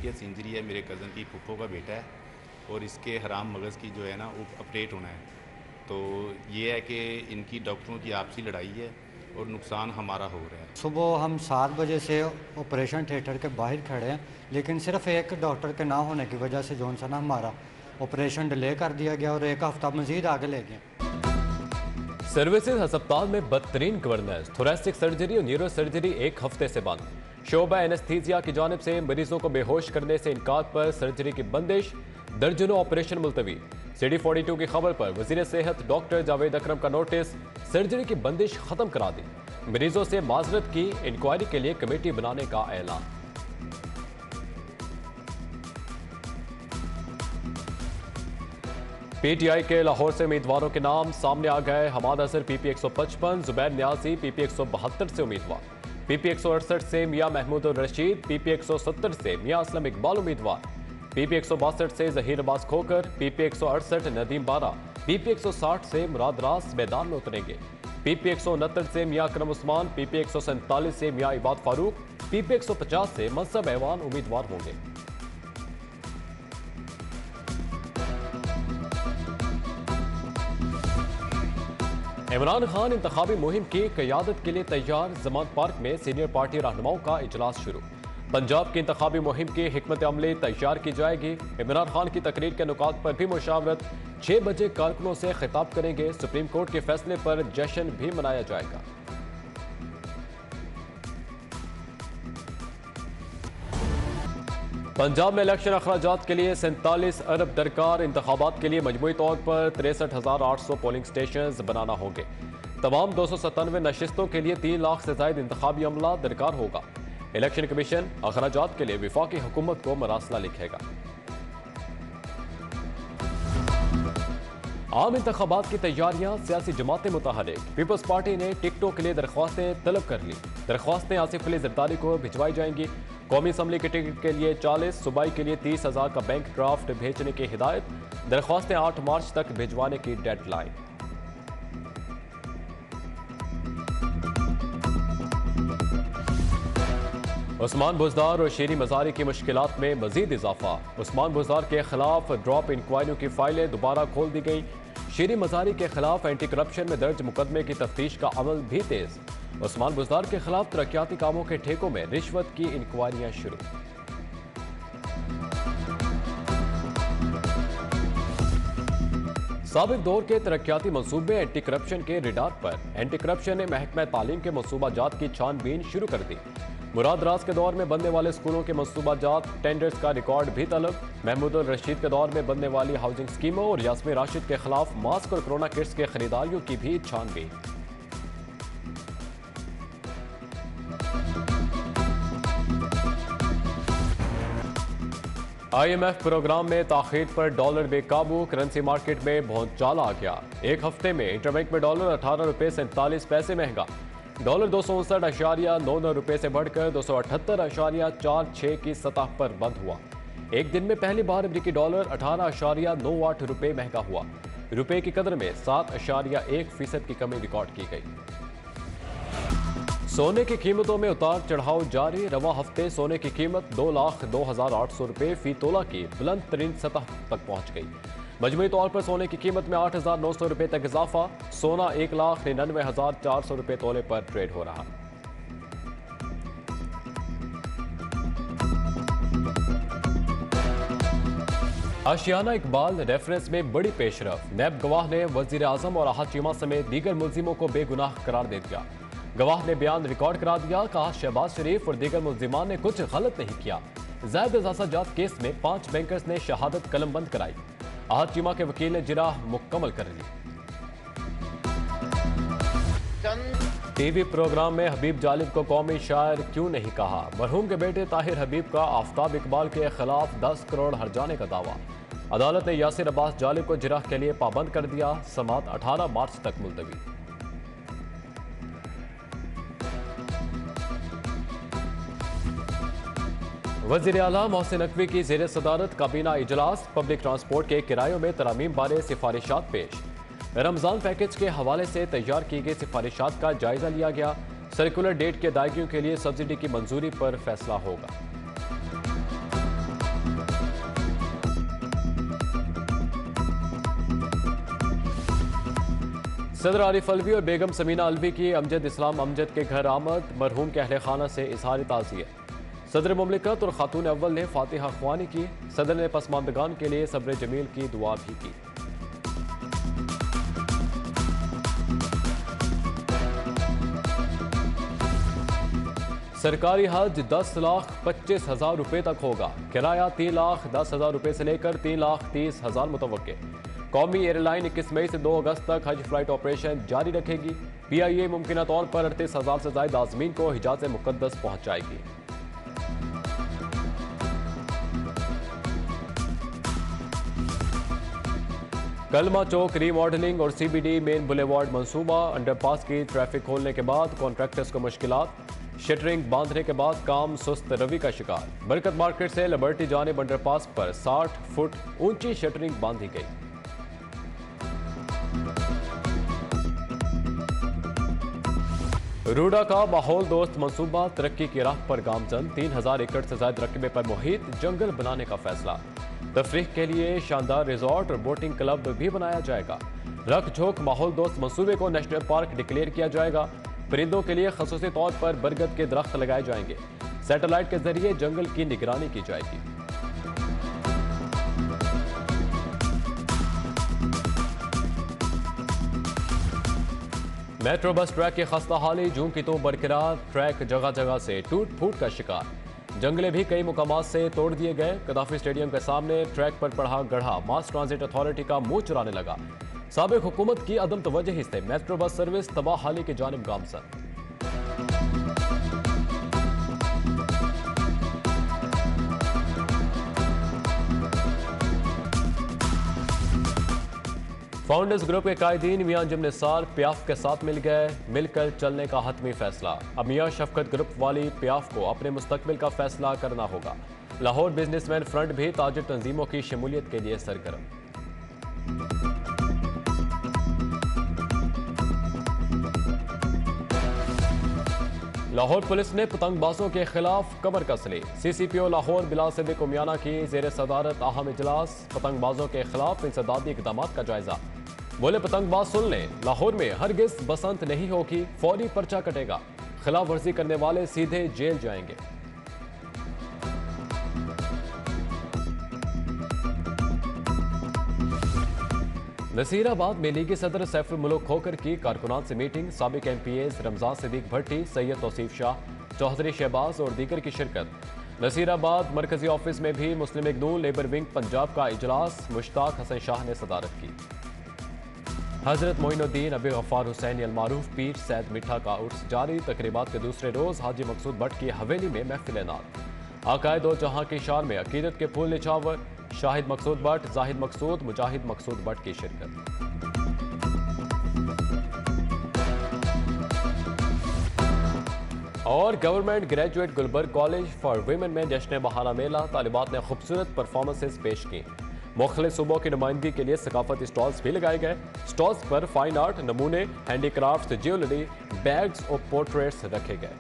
Serious injury है। मेरे cousin की फूफो का बेटा है और इसके हराम मगज़ की जो है ना वो ऑपरेट होना है। तो ये है कि इनकी डॉक्टरों की आपसी लड़ाई है और नुकसान हमारा हो रहा है। सुबह हम 7 बजे से ऑपरेशन थिएटर के बाहर खड़े हैं, लेकिन सिर्फ एक डॉक्टर के ना होने की वजह से जो ना हमारा ऑपरेशन डिले कर दिया गया और एक हफ्ता मजीद आगे ले गया। सर्विसेज अस्पताल में बदतरीन गवर्नेंस, थोरेसिक सर्जरी और न्यूरो सर्जरी एक हफ्ते से बंद। शोबा एनेस्थीसिया की जानिब से मरीजों को बेहोश करने से इनकार पर सर्जरी की बंदिश, दर्जनों ऑपरेशन मुलतवी। सिटी 42 की खबर पर वजीर सेहत डॉक्टर जावेद अकरम का नोटिस, सर्जरी की बंदिश खत्म करा दी। मरीजों से माजरत की, इंक्वायरी के लिए कमेटी बनाने का ऐलान। पीटीआई के लाहौर से उम्मीदवारों के नाम सामने आ गए। हमाद अजहर PP 155, जुबैर न्याजी PP 172 से उम्मीदवार, PP 168 से मियां महमूद उर रशीद, PP 170 से मियां असलम इकबाल उम्मीदवार, PP 162 से जहीर अब्बास खोकर, PP 168 नदीम बारा, PP 160 से मुराद रास मैदान में उतरेंगे, PP 169 से मियां अकरम उस्मान, PP 147 से मियां इबाद फारूक, PP 150 से मनसब ऐवान उम्मीदवार होंगे। इमरान खान इंतखाबी मुहिम की क़यादत के लिए तैयार। जमान पार्क में सीनियर पार्टी रहनुमाओं का इजलास शुरू। पंजाब की इंतखाबी मुहिम की हिकमत अमली तैयार की जाएगी। इमरान खान की तकरीर के नुकात पर भी मुशावरत। 6 बजे कारकुनों से खिताब करेंगे। सुप्रीम कोर्ट के फैसले पर जश्न भी मनाया जाएगा। पंजाब में इलेक्शन अखराजात के लिए 47 अरब दरकार। इंतखाबात के लिए मजमूई तौर पर 63,800 पोलिंग स्टेशन बनाना होंगे। तमाम 297 नशिस्तों के लिए 3 लाख से ज्यादा इंतखाबी अमला दरकार होगा। इलेक्शन कमीशन अखराजात के लिए विफाकी हुकूमत को मरासला लिखेगा। आम इंतखाबात की तैयारियां, सियासी जमातें मुतहरिक। पीपल्स पार्टी ने टिकटों के लिए दरख्वास्तें तलब कर ली। दरख्वास्तें आसिफ अली जरदारी को भिजवाई जाएंगी। कौमी असम्बली के टिकट के लिए 40, सूबाई के लिए 30,000 का बैंक ड्राफ्ट भेजने की हिदायत। दरख्वास्तें 8 मार्च तक भिजवाने की डेडलाइन। उस्मान बुज़दार और शेरी मज़ारी की मुश्किलात में मजीद इजाफा। उस्मान बुज़दार के खिलाफ ड्रॉप इंक्वायरियों की फाइलें दोबारा खोल दी गई। शेरी मज़ारी के खिलाफ एंटी करप्शन में दर्ज मुकदमे की तफ्तीश का अमल भी तेज। उस्मान बुज़दार के खिलाफ तरक्याती कामों के ठेकों में रिश्वत की इंक्वायरियां शुरू। साबिक दौर के तरक्याती मंसूबे एंटी करप्शन के रिडार पर। एंटी करप्शन ने महकमा तालीम के मंसूबा जात की छानबीन शुरू कर दी। मुराद रास के दौर में बनने वाले स्कूलों के मंसूबा जात टेंडर्स का रिकॉर्ड भी तलब। महमूद उर रशीद के दौर में बनने वाली हाउसिंग स्कीमों और यास्मीन राशिद के खिलाफ मास्क और कोरोना किट्स के खरीदारियों की भी छानबीन। IMF प्रोग्राम में ताखीर पर डॉलर बेकाबू। करेंसी मार्केट में भौचाल आ गया। एक हफ्ते में इंटरबैंक में डॉलर 18 रुपये 47 पैसे महंगा। डॉलर 259.99 रुपये से बढ़कर 278.46 की सतह पर बंद हुआ। एक दिन में पहली बार अमरीकी डॉलर 18.98 रुपये महंगा हुआ। रुपये की कदर में 7.1% की कमी रिकॉर्ड की गई। सोने की कीमतों में उतार चढ़ाव जारी। रवां हफ्ते सोने की कीमत 2,02,800 रुपये फी तोला की बुलंद तरीन सतह तक पहुंच गई। मजमूई तौर पर सोने की कीमत में 8,900 रुपये तक इजाफा। सोना 1,99,400 रुपये तोले पर ट्रेड हो रहा। आशियाना इकबाल रेफरेंस में बड़ी पेशरफ। नैब गवाह ने वजीर आजम और आहत चीमा समेत दीगर मुलजिमों को बेगुनाह करार दे दिया। गवाह ने बयान रिकॉर्ड करा दिया। कहा शहबाज शरीफ और दीगर मुलजिमान ने कुछ गलत नहीं किया। ज़ायद एजाज़ात केस में 5 बैंकर्स ने शहादत कलमबंद कराई। आहत चीमा के वकील ने जिराह मुकम्मल कर ली। टीवी प्रोग्राम में हबीब जालिब को कौमी शायर क्यों नहीं कहा। मरहूम के बेटे ताहिर हबीब का आफ्ताब इकबाल के खिलाफ 10 करोड़ हर्जाने का दावा। अदालत ने यासिर अब्बास जालिब को जिराह के लिए पाबंद कर दिया। समात 18 मार्च तक मुलतवी। वज़ीर आला मोहसिन नकवी की ज़ेर सदारत काबीना इजलास। पब्लिक ट्रांसपोर्ट के किरायों में तरामीम बारे सिफारिशात पेश। रमज़ान पैकेज के हवाले से तैयार की गई सिफारिशात का जायजा लिया गया। सर्कुलर डेट की अदायगियों के लिए सब्सिडी की मंजूरी पर फैसला होगा। सदर आरिफ अलवी और बेगम समीना अलवी की अमजद इस्लाम अमजद के घर आमद, मरहूम के अहले खाना से इजहार ताज़ियत। सदर मुमलिकत और खातून अव्वल ने फातिहा ख्वानी की। सदर ने पसमानदगान के लिए सब्र जमील की दुआ भी की। सरकारी हज 10,25,000 रुपए तक होगा। किराया 3,10,000 रुपए से लेकर 3,30,000 मुतवक्के। कौमी एयरलाइन 21 मई से 2 अगस्त तक हज फ्लाइट ऑपरेशन जारी रखेगी। PIA मुमकिन तौर पर 38,000 से ज्यादा आज़मीन को हिजाज मुक़द्दस पहुंचाएगी। कलमा चौक रीमॉडलिंग और CBD मेन बुलेवार्ड मंसूबा। अंडरपास की ट्रैफिक खोलने के बाद कॉन्ट्रैक्टर्स को मुश्किलात। शटरिंग बांधने के बाद काम सुस्त रवि का शिकार। बरकत मार्केट से लिबर्टी जानिब अंडरपास पर 60 फुट ऊंची शटरिंग बांधी गई। रूडा का माहौल दोस्त मंसूबा तरक्की की राह पर गामजन। 3,000 एकड़ से ज्यादा रकबे पर मुहित जंगल बनाने का फैसला। तफरीह के लिए शानदार रिजॉर्ट और बोटिंग क्लब भी बनाया जाएगा। रख झोंक माहौल दोस्त मंसूबे को नेशनल पार्क डिक्लेयर किया जाएगा। परिंदों के लिए खसूसी तौर पर बरगद के दरख्त लगाए जाएंगे। सैटेलाइट के जरिए जंगल की निगरानी की जाएगी। मेट्रो बस ट्रैक की खस्ता हाली जून की तो बरकरार। ट्रैक जगह जगह से टूट फूट का शिकार। जंगले भी कई मुकामात से तोड़ दिए गए। कदाफी स्टेडियम के सामने ट्रैक पर पड़ा गढ़ा मास ट्रांजिट अथॉरिटी का मुंह चुराने लगा। साबिक हुकूमत की अदम तवज्जुही से मेट्रो बस सर्विस तबाह हाली की जानिब गामजन। फाउंडर्स ग्रुप के कायदीन मियां अंजुम निसार पियाफ के साथ मिल गए। मिलकर चलने का हतमी फैसला। अब मियां शफकत ग्रुप वाली पियाफ को अपने मुस्तकबिल का फैसला करना होगा। लाहौर बिजनेसमैन फ्रंट भी ताजिर तंजीमों की शमूलियत के लिए सरगर्म। लाहौर पुलिस ने पतंगबाजों के खिलाफ कमर कस ली। CCPO लाहौर बिलाल सिद्दीक उमियाना की जेर सदारत अहम इजलास। पतंगबाजों के खिलाफ इंसदादी इकदाम का जायजा। बोले पतंगबाज सुन लें, लाहौर में हरगिज बसंत नहीं होगी, फौरी पर्चा कटेगा। खिलाफ वर्जी करने वाले सीधे जेल जाएंगे। नसीराबाद में लीगी सदर सैफुल मुल्क खोकर की कारकुनान से मीटिंग। साबिक MPAs रमजान सिद्दीक भट्टी, सैयद तौसीफ शाह, चौधरी शहबाज और दीगर की शिरकत। नसीराबाद मरकजी ऑफिस में भी मुस्लिम लीग नून लेबर विंग पंजाब का इजलास। मुश्ताक हसन शाह ने सदारत की। हजरत मोइनुद्दीन अबी गफ्फार हुसैन अलमारूफ पीर सैद मिठा का उर्स जारी। तकरीबात के दूसरे रोज हाजी मकसूद भट्ट की हवेली में महफिल नात। आकाए दो जहां की शान में अकीदत के फूल निछावर। शाहिद मकसूद भट्ट, जाहिद मकसूद, मुजाहिद मकसूद भट्ट की शिरकत। और government graduate Gulberg college for women में जश्न बहाना मेला। तालिबात ने खूबसूरत परफॉर्मेंसेज पेश की। मुख्तलिफ सूबों की नुमाइंदगी के लिए सकाफती स्टॉल्स भी लगाए गए। स्टॉल्स पर फाइन आर्ट नमूने, हैंडीक्राफ्ट, ज्वेलरी, बैग्स और पोर्ट्रेट्स रखे गए।